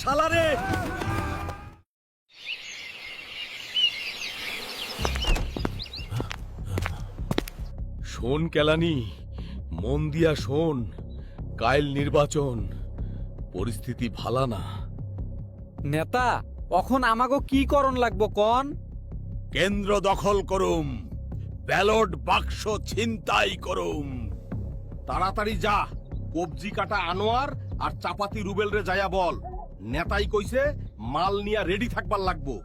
শালারে। শোন কেলানি, মন দিয়া শোন। কাইল নির্বাচন, পরিস্থিতি ভালা না। নেতা, এখন আমাগো কি করণ লাগবো কন? কেন্দ্র দখল করুম, ব্যালট বাক্স ছিনতাই করুম। তাড়াতাড়ি যা, কবজি কাটা আনোয়ার আর চাপাতি রুবেল রে যায়া বল, নেতাই কইছে মাল নিয়া রেডি থাকবার লাগবো।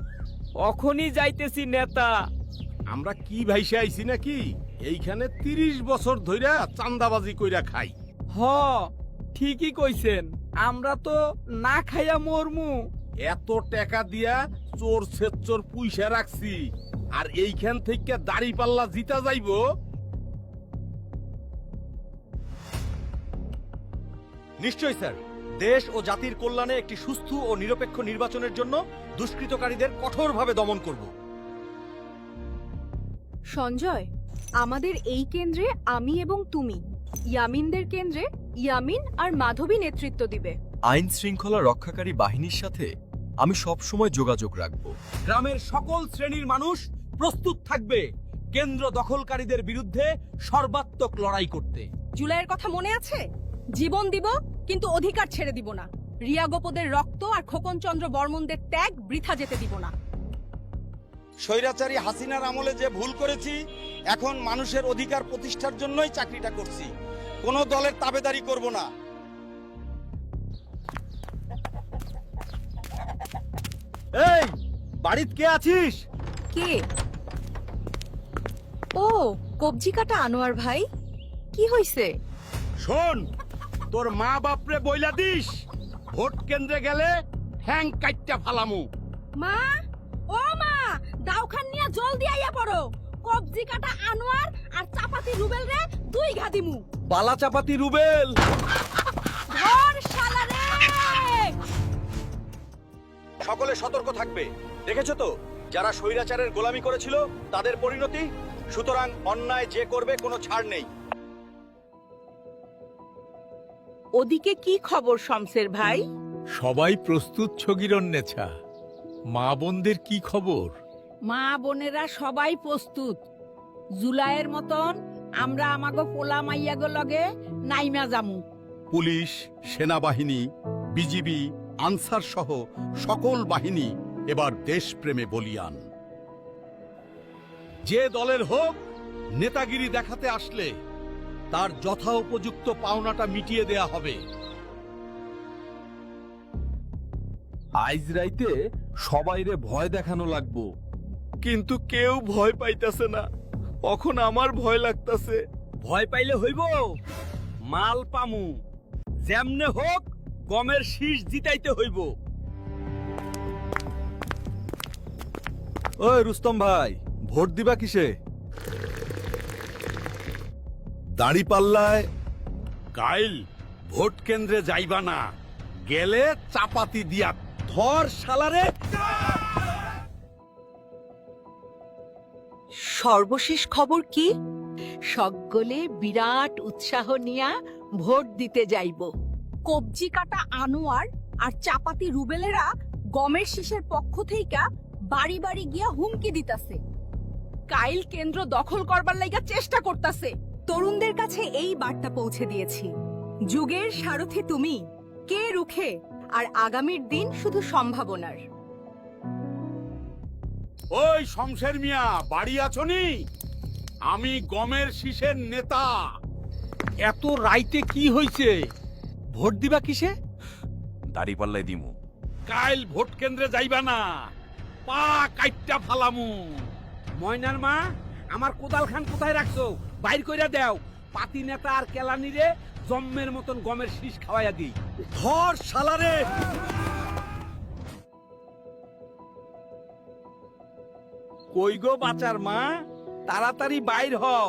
অখনই যাইতেছি নেতা। আমরা কি ভাইসে আইছি নাকি? এইখানে 30 বছর ধইরা চান্দাবাজি কইরা খাই। হ, ঠিকই কইছেন, আমরা তো না খাইয়া মরমু। এত টাকা দিয়া চোর সেচ্চোর পুইসা রাখছি, আর এইখান থেকে দাড়ি পাল্লা জিতা যাইবো। নিশ্চয়ই স্যার, দেশ ও জাতির কল্যাণে একটি সুস্থ ও নিরপেক্ষ নির্বাচনের জন্য দুষ্কৃতকারীদের কঠোরভাবে দমন করব। সঞ্জয়, আমাদের এই কেন্দ্রে আমি এবং তুমি, ইয়ামিনদের কেন্দ্রে ইয়ামিন আর মাধবী নেতৃত্ব দিবে। আইন শৃঙ্খলা রক্ষাকারী বাহিনীর সাথে আমি সব সময় যোগাযোগ রাখব। গ্রামের সকল শ্রেণীর মানুষ প্রস্তুত থাকবে কেন্দ্র দখলকারীদের বিরুদ্ধে সর্বাত্মক লড়াই করতে। জুলাইয়ের কথা মনে আছে? জীবন দিব, কিন্তু অধিকার ছেড়ে দিব না। রিয়া গোপদের রক্ত আর খোকন চন্দ্র বর্মনদের ত্যাগ বৃথা যেতে দিব না। স্বৈরাচারী হাসিনার আমলে যে ভুল করেছি, এখন মানুষের অধিকার প্রতিষ্ঠার জন্যই চাকরিটা করছি, কোনো দলের তাবেদারি করব না। এই, বাড়িত কে আছিস? কে? ও, কবজি কাটা আনোয়ার ভাই, কি হইছে? শোন, তোর মা বাপরে বইলা দিস, ভোট কেন্দ্রে গেলে ঠ্যাং কাইট্টা ফালামু। মা, ও মা, দাউখান নিয়া জলদি আইয়া পড়ো। কবজি কাটা আনোয়ার আর চাপাতি রুবেল রে 2 ঘা দিমু। বালা চাপাতি রুবেল। ধর শালারে! সকলে সতর্ক থাকবে। দেখেছো তো, যারা স্বৈরাচারের গোলামি করেছিল তাদের পরিণতি। সুতরাং অন্যায় যে করবে কোনো ছাড় নেই। ওদিকে কি খবর শমসের ভাই? সবাই প্রস্তুত ছগিরন্নেছা। মা বোনদের কি খবর? মা বোনেরা সবাই প্রস্তুত। জুলাইয়ের মতন আমরা আমাগো পোলা মাইয়াগো লগে নাইমা জামু। পুলিশ, সেনাবাহিনী, বিজিবি, আনসার সহ সকল বাহিনী এবার দেশপ্রেমে বলিয়ান। যে দলের হোক, নেতাগিরি দেখাতে আসলে তার যথা উপযুক্ত পাওনাটা মিটিয়ে দেয়া হবে। আইজ রাইতে সবাইরে ভয় দেখানো লাগবো। কিন্তু কেউ ভয় পাইতাছে না, এখন আমার ভয় লাগতাছে। ভয় পাইলে হইব, মাল পামু। যেমনে হোক গমের শীষ জিতাইতে হইব। ওই রুস্তম ভাই, ভোট দিবা কিসে? দাড়ি পাল্লায়। কাইল ভোট কেন্দ্রে যাইবা না, গেলে চাপাতি দিয়া ধর শালারে। সর্বশেষ খবর কি? সকলে বিরাট উৎসাহ নিয়া ভোট দিতে যাইব। কবজি কাটা আনোয়ার আর চাপাতি রুবেলেরা গমের শীষের পক্ষ থেকে বাড়ি বাড়ি গিয়া হুমকি দিতাছে। কাইল কেন্দ্র দখল করবার লাইগা চেষ্টা করতাছে। তরুণদের কাছে এই বার্তা পৌঁছে দিয়েছি, যুগের সারথি তুমি, কে রুখে, আর আগামীর দিন শুধু সম্ভাবনার। ওই শমশের মিয়া, বাড়ি আছনি? আমি গমের শীষের নেতা। এত রাইতে কি হইছে? ভোট দিবা কিসে? দাড়ি পাল্লাই দিমু। কাইল ভোট কেন্দ্রে যাইবা না, পা কাইট্টা ফালামু। ময়নার মা, আমার কোদাল খান কোথায় রাখছো? বাইর কইরা দেও। পাতি নেতা আর কেলানিরে জম্মের মতন গমের শীষ খাওয়াইয়া দিই। ধর শালারে। কই গো বাচার মা, তাড়াতাড়ি বাইর হও,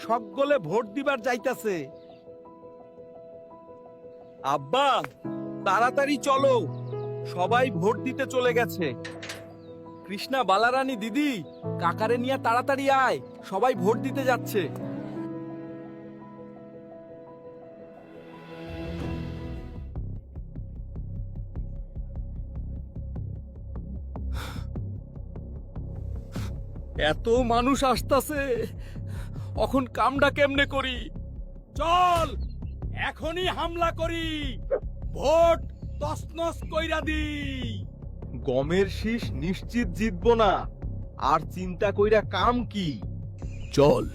সকলে ভোট দিবার যাইতাছে। আব্বা, তাড়াতাড়ি চলো, সবাই ভোট দিতে চলে গেছে। কৃষ্ণা, বালারানী দিদি, কাকারে নিয়ে তাড়াতাড়ি আয়, সবাই ভোট দিতে যাচ্ছে। এত মানুষ আসতাছে, এখন কামডা কেমনে করি? চল এখনই হামলা করি, ভোট তছনছ কইরা দি। গমের শীষ নিশ্চিত জিতবো না, আর চিন্তা কইরা কাম কি? চল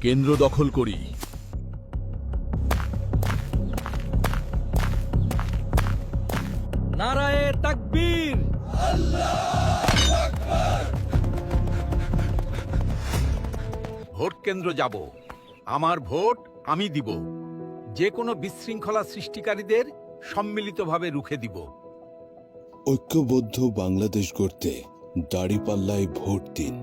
কেন্দ্র দখল করি। নারায়ে তাকবীর। ভোট কেন্দ্র যাব, আমার ভোট আমি দিব, যে কোনো বিশৃঙ্খলা সৃষ্টিকারীদের সম্মিলিতভাবে রুখে দিব। ঐক্যবদ্ধ বাংলাদেশ গড়তে দাঁড়িপাল্লায় ভোট দিন।